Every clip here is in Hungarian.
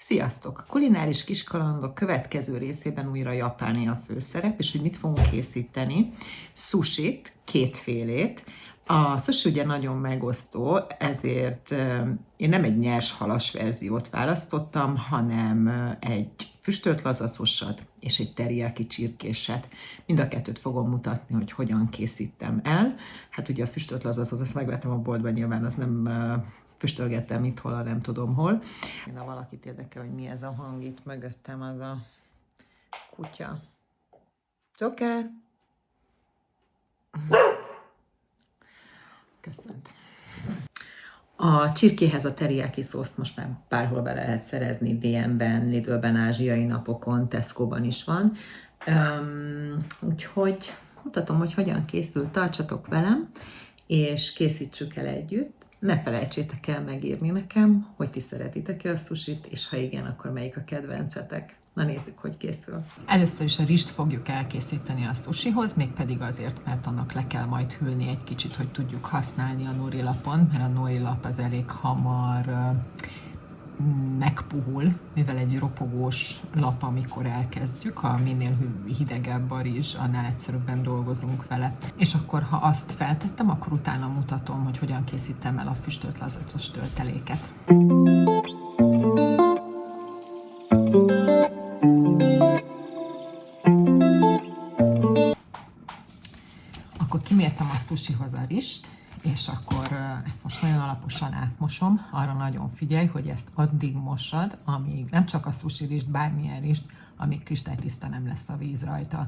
Sziasztok! A kulináris kiskalandok következő részében újra Japáné a főszerep, és hogy mit fogunk készíteni? Sushit, kétfélét. A sushi ugye nagyon megosztó, ezért én nem egy nyers halas verziót választottam, hanem egy füstölt lazacosat és egy teriyaki csirkéset. Mind a kettőt fogom mutatni, hogy hogyan készítem el. Hát ugye a füstölt lazacot, azt megvettem a boltban, nyilván az nem füstölgettem itthon, nem tudom hol. Ha valakit érdekel, hogy mi ez a hang itt mögöttem, az a kutya. Joker! Köszönt. A csirkéhez a teriyaki szószt most már bárhol be lehet szerezni, DM-ben, Lidl-ben, ázsiai napokon, Tesco-ban is van. Úgyhogy mutatom, hogy hogyan készül, tartsatok velem, és készítsük el együtt. Ne felejtsétek el megírni nekem, hogy ti szeretitek-e a sushit, és ha igen, akkor melyik a kedvencetek. Na nézzük, hogy készül. Először is a rizst fogjuk elkészíteni a sushihoz, mégpedig azért, mert annak le kell majd hűlni egy kicsit, hogy tudjuk használni a nori lapon, mert a nori lap az elég hamar megpuhul, mivel egy ropogós lap, amikor elkezdjük, ha minél hidegebb a rizs, annál egyszerűbben dolgozunk vele. És akkor, ha azt feltettem, akkor utána mutatom, hogy hogyan készítem el a füstölt lazacos tölteléket. Akkor kimértem a sushihoz a rizst, és akkor ezt most nagyon alaposan átmosom. Arra nagyon figyelj, hogy ezt addig mossad, amíg nem csak a sushi rizst, bármilyen rizst, amíg kristálytiszta nem lesz a víz rajta.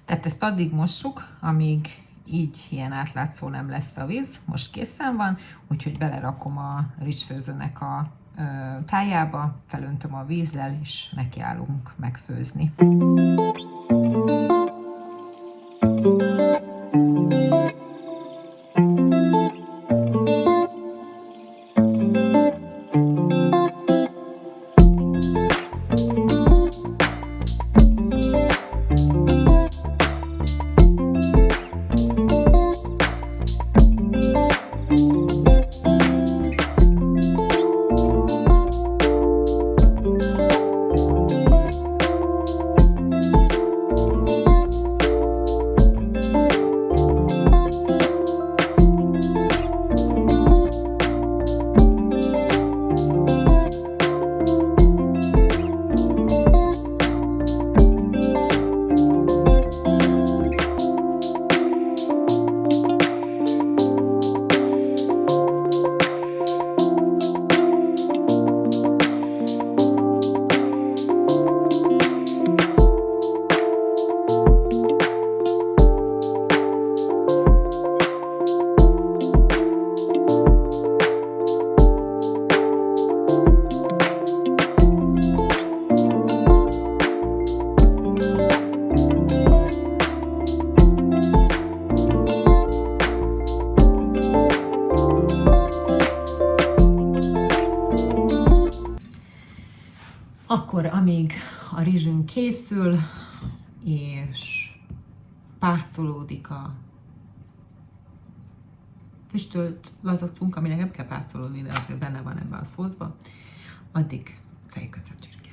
Tehát ezt addig mossuk, amíg így ilyen átlátszó nem lesz a víz. Most készen van, úgyhogy belerakom a rizsfőzőnek a tájába, felöntöm a vízzel, és nekiállunk megfőzni. Akkor, amíg a rizsünk készül, és pácolódik a füstölt lazacunk, aminek nem kell pácolódni, de azért benne van ebben a szószban, addig szedjük össze a csirkét.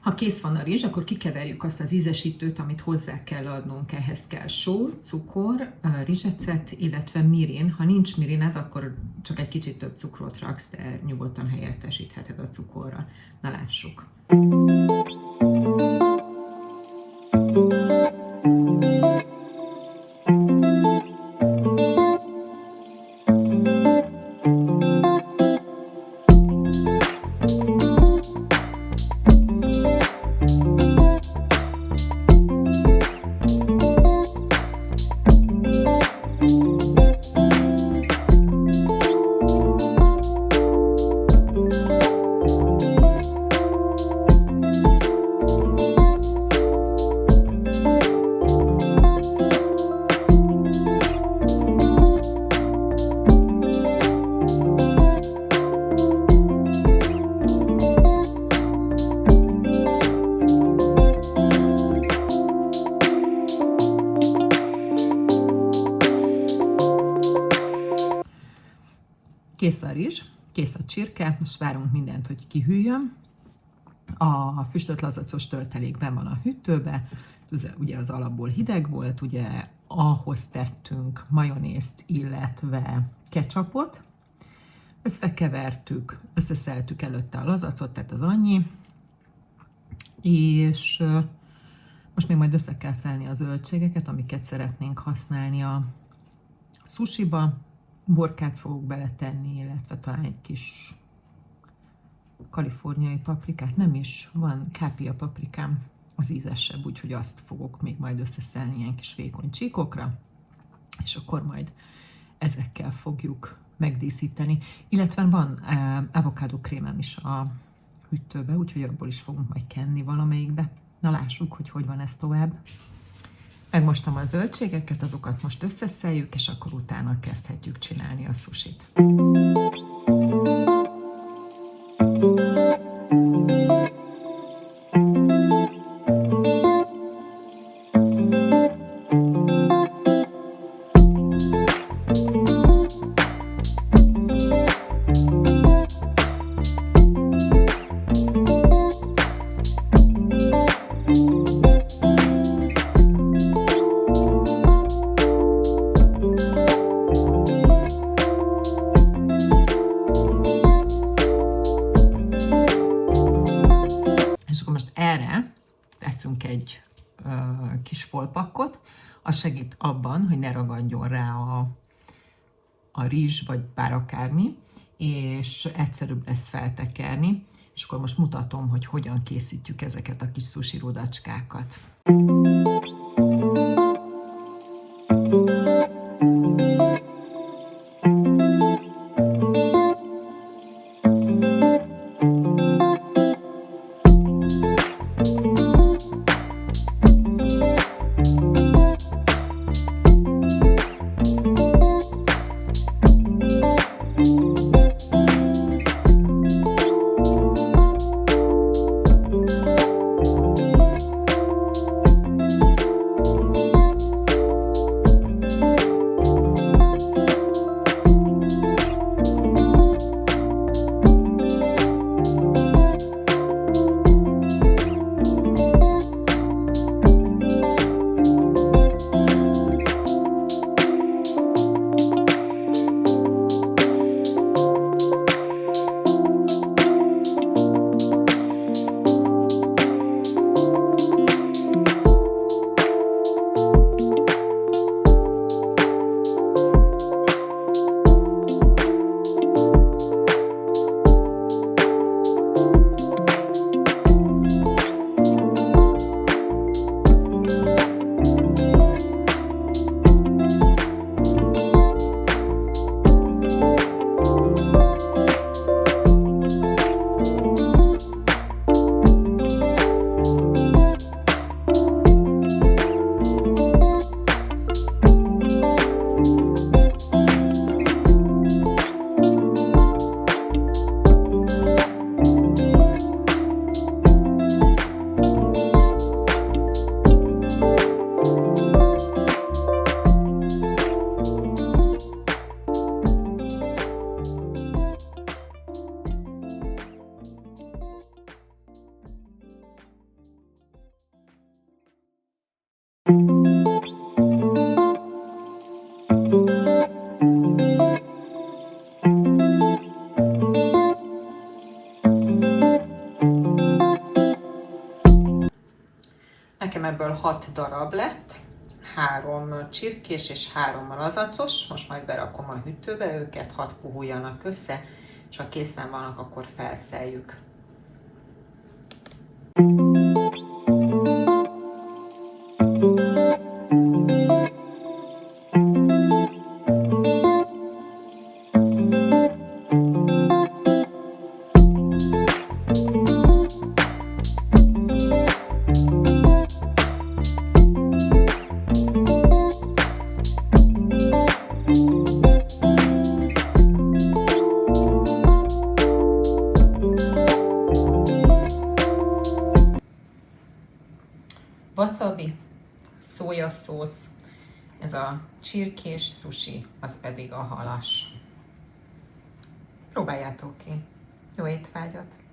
Ha kész van a rizs, akkor kikeverjük azt az ízesítőt, amit hozzá kell adnunk. Ehhez kell só, cukor, rizsecet, illetve mirin. Ha nincs mirined, akkor csak egy kicsit több cukrot raksz, de nyugodtan helyettesítheted a cukorral. Na lássuk. Kész a rizs, kész a csirke, most várunk mindent, hogy kihűljön. A füstölt lazacos töltelék benn van a hűtőbe, ugye az alapból hideg volt, ugye ahhoz tettünk majonézt, illetve ketchupot, összekevertük, összeszeltük előtte a lazacot, tehát az annyi, és most még majd össze kell szelni a zöldségeket, amiket szeretnénk használni a sushiba. Borkát fogok beletenni, illetve talán egy kis kaliforniai paprikát, nem is, van kápia paprikám, az ízesebb, úgyhogy azt fogok még majd összeszelni ilyen kis vékony csíkokra, és akkor majd ezekkel fogjuk megdíszíteni. Illetve van avokádó krémem is a hűtőbe, úgyhogy abból is fogunk majd kenni valamelyikbe. Na lássuk, hogy van ez tovább. Megmostam a zöldségeket, azokat most összeszeljük, és akkor utána kezdhetjük csinálni a sushit. Teszünk egy kis folpakkot, az segít abban, hogy ne ragadjon rá a rizs, vagy bár akármi, és egyszerűbb lesz feltekerni, és akkor most mutatom, hogy hogyan készítjük ezeket a kis sushi rudacskákat. Nekem ebből 6 darab lett, 3 csirkés és 3 lazacos. Most majd berakom a hűtőbe őket, 6 puhuljanak össze, és ha készen vannak, akkor felszeljük. Wasabi, szójaszósz, ez a csirkés sushi, az pedig a halas. Próbáljátok ki. Jó étvágyat!